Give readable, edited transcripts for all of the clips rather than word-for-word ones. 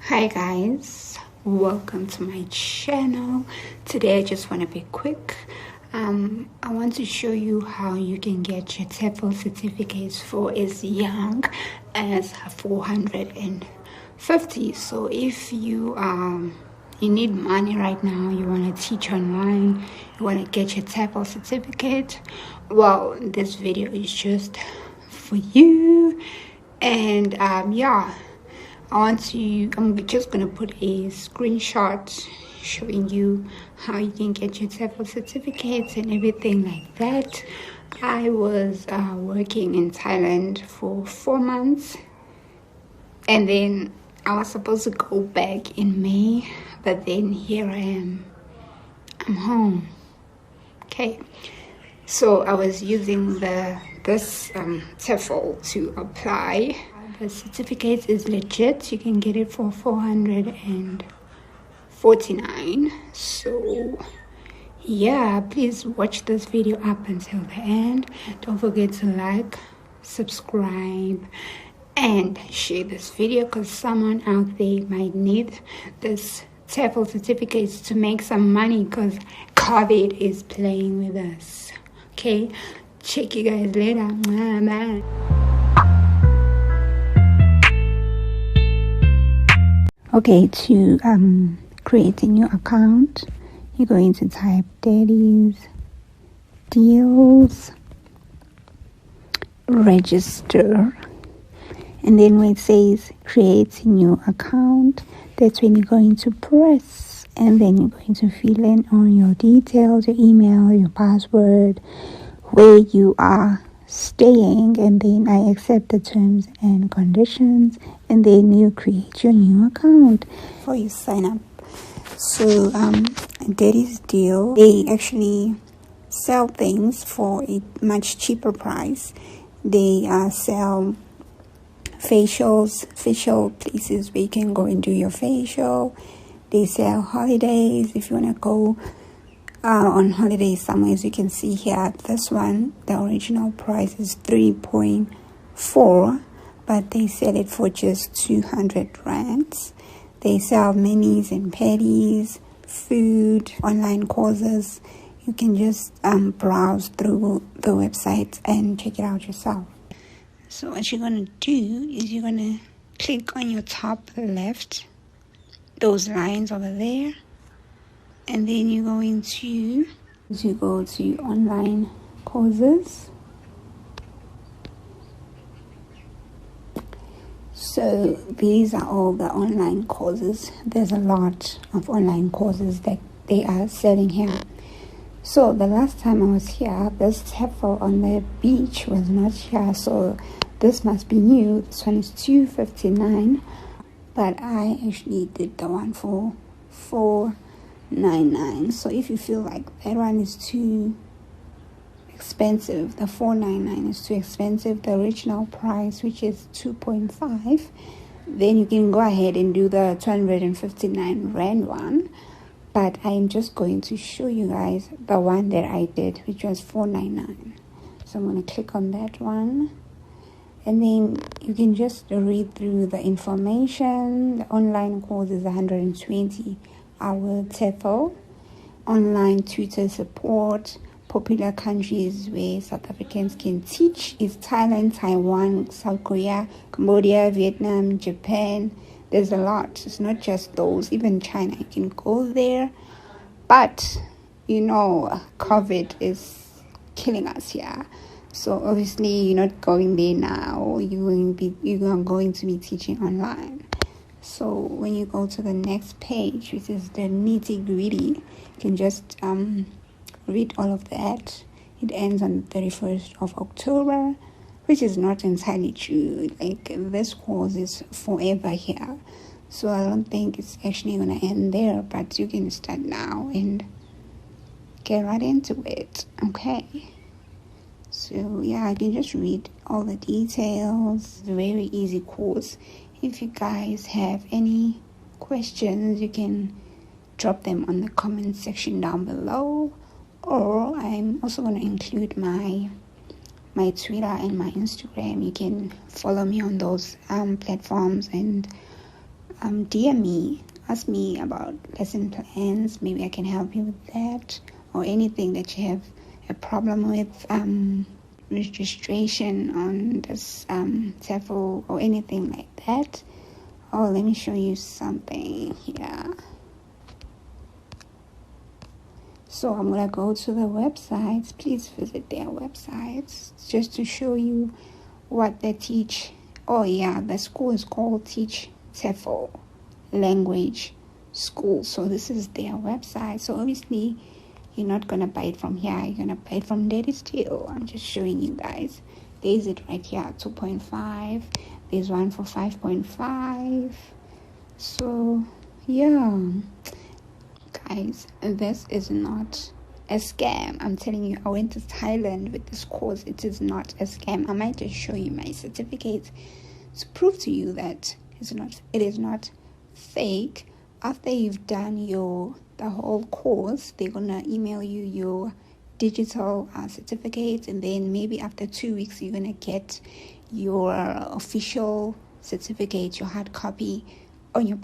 Hi guys, welcome to my channel. Today I just want to be quick. I want to show you how you can get your TEFL certificates for as young as 450. So if you need money right now, you want to teach online, you want to get your TEFL certificate, well, this video is just for you. And I'm just gonna put a screenshot showing you how you can get your TEFL certificates and everything like that. I was working in Thailand for 4 months, and then I was supposed to go back in May, but then here I am. I'm home. Okay, so I was using this TEFL to apply. The certificate is legit. You can get it for 449. So yeah, please watch this video up until the end. Don't forget to like, subscribe, and share this video because someone out there might need this TEFL certificates to make some money because COVID is playing with us. Okay, check you guys later. Bye. Okay, to create a new account, you're going to type Daddy's Deals, register, and then when it says create a new account, that's when you're going to press, and then you're going to fill in all your details, your email, your password, where you are staying, and then I accept the terms and conditions, and then you create your new account before you sign up. So Daddy's Deal, they actually sell things for a much cheaper price. They sell facials, facial places where you can go and do your facial. They sell holidays if you want to go on holiday somewhere. As you can see here, this one, the original price is 3.4, but they sell it for just 200 rands. They sell minis and petties, food, online courses. You can just browse through the website and check it out yourself. So what you're going to do is you're going to click on your top left, those lines over there, and then you're going to go to online courses. So these are all the online courses. There's a lot of online courses that they are selling here. So the last time I was here, this TEFL on the beach was not here, so this must be new. This one is $259, but I actually did the one for $499. So if you feel like that one is too expensive, the $499 is too expensive, the original price, which is 2.5, then you can go ahead and do the 259 rand one. But I'm just going to show you guys the one that I did, which was $499. So I'm going to click on that one, and then you can just read through the information. The online course is 120-hour TEFL, online tutor support. Popular countries where South Africans can teach is Thailand, Taiwan, South Korea, Cambodia, Vietnam, Japan. There's a lot. It's not just those. Even China, you can go there. But, you know, COVID is killing us here. So obviously you're not going there now. You're going to be teaching online. So when you go to the next page, which is the nitty-gritty, you can just read all of that. It ends on the 31st of October, which is not entirely true. Like, this course is forever here, so I don't think it's actually gonna end there, but you can start now and get right into it. Okay, so yeah, I can just read all the details. It's a very easy course. If you guys have any questions, you can drop them on the comment section down below, or I'm also going to include my Twitter and my Instagram. You can follow me on those platforms and DM me, ask me about lesson plans. Maybe I can help you with that, or anything that you have a problem with, registration on this TEFL or anything like that. Oh, let me show you something here. So I'm gonna go to the websites. Please visit their websites just to show you what they teach. Oh yeah, the school is called Teach TEFL Language School. So this is their website. So obviously you're not gonna buy it from here, you're gonna buy it from Daddy Still. I'm just showing you guys. There's it right here, 2.5. There's one for 5.5. So yeah, guys, this is not a scam. I'm telling you, I went to Thailand with this course. It is not a scam. I might just show you my certificate to prove to you that it is not fake. After you've done the whole course, they're gonna email you your digital certificate, and then maybe after 2 weeks you're gonna get your official certificate, your hard copy, on your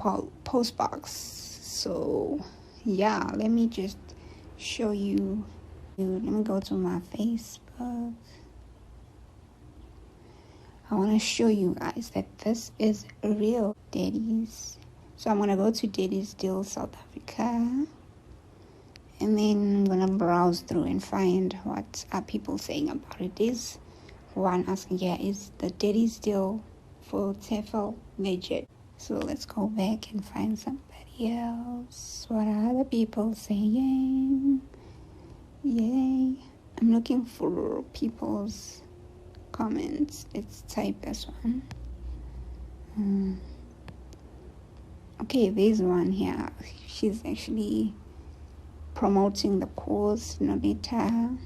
post box. So yeah, let me just show you. Let me go to my Facebook. I want to show you guys that this is real Daddies. So I'm gonna go to Daddy's Deal South Africa, and then I'm gonna browse through and find what are people saying about it. Is one asking, yeah, is the Daddy's Deal for TEFL legit? So let's go back and find somebody else. What are other people saying? Yay. I'm looking for people's comments. Let's type this one. Okay, there's one here. She's actually promoting the course, Nolita.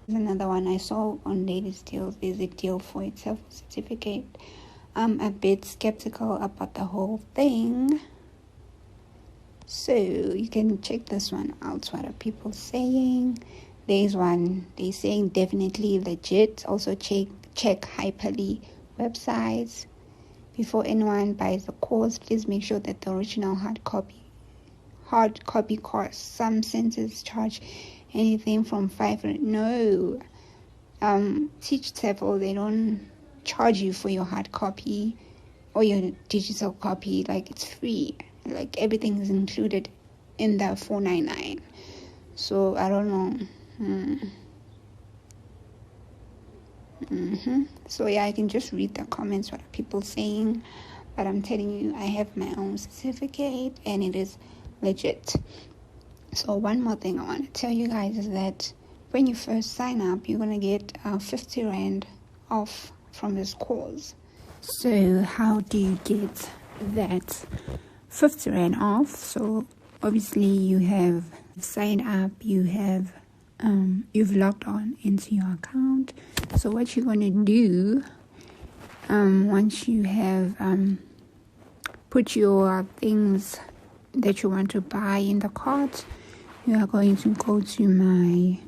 Another one I saw on Ladies Deals. There's a deal for a TEFL certificate. I'm a bit skeptical about the whole thing, so you can check this one out. What are people saying? There's one, they're saying definitely legit. Also check Hyperly websites. Before anyone buys the course, please make sure that the original hard copy costs. Some centers charge anything from $500. No, Teach TEFL, they don't charge you for your hard copy or your digital copy. Like, it's free. Like, everything is included in the $499. So I don't know. So yeah, I can just read the comments, what are people saying. But I'm telling you, I have my own certificate and it is legit. So one more thing I want to tell you guys is that when you first sign up, you're going to get 50 Rand off from this course. So how do you get that 50 Rand off? So obviously you have signed up, you have you've logged on into your account. So what you're going to do, once you have put your things that you want to buy in the cart, you are going to go to my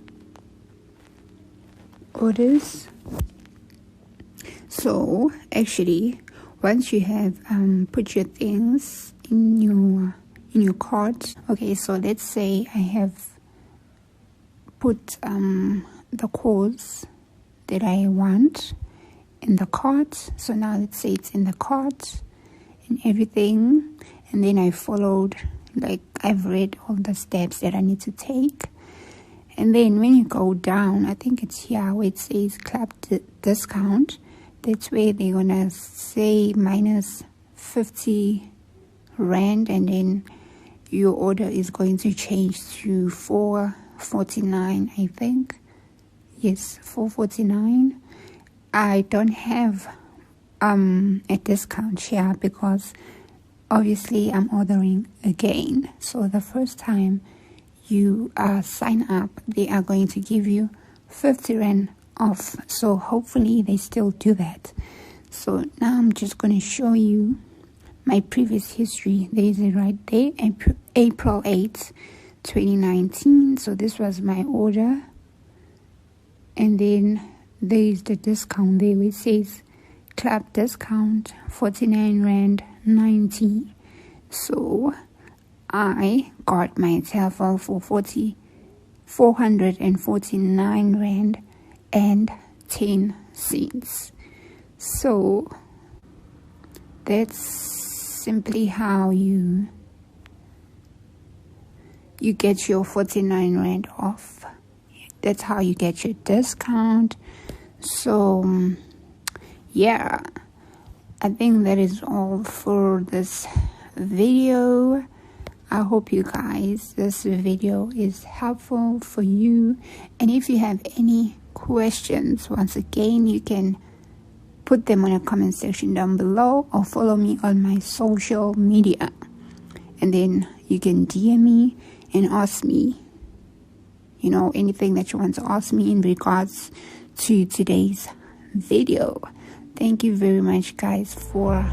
orders. So actually, once you have put your things in your cart, okay, so let's say I have put the course that I want in the cart. So now let's say it's in the cart and everything, and then I followed, like, I've read all the steps that I need to take. And then when you go down, I think it's here where it says club discount. That's where they're gonna say minus 50 Rand, and then your order is going to change to $449, I think. Yes, $449. I don't have a discount here because obviously I'm ordering again. So the first time you sign up, they are going to give you 50 Rand off. So hopefully they still do that. So now I'm just going to show you my previous history. There is it right there, April 8th 2019. So this was my order, and then there's the discount there which says club discount 49 rand 90. So I got my TEFL for 449 rand and 10 cents. So that's simply how you get your 49 rand off. That's how you get your discount. So yeah, I think that is all for this video. I hope you guys, this video is helpful for you. And if you have any questions, once again, you can put them on a comment section down below, or follow me on my social media, and then you can DM me and ask me, you know, anything that you want to ask me in regards to today's video. Thank you very much guys for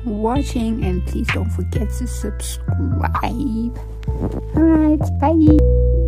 watching, and please don't forget to subscribe. All right, bye.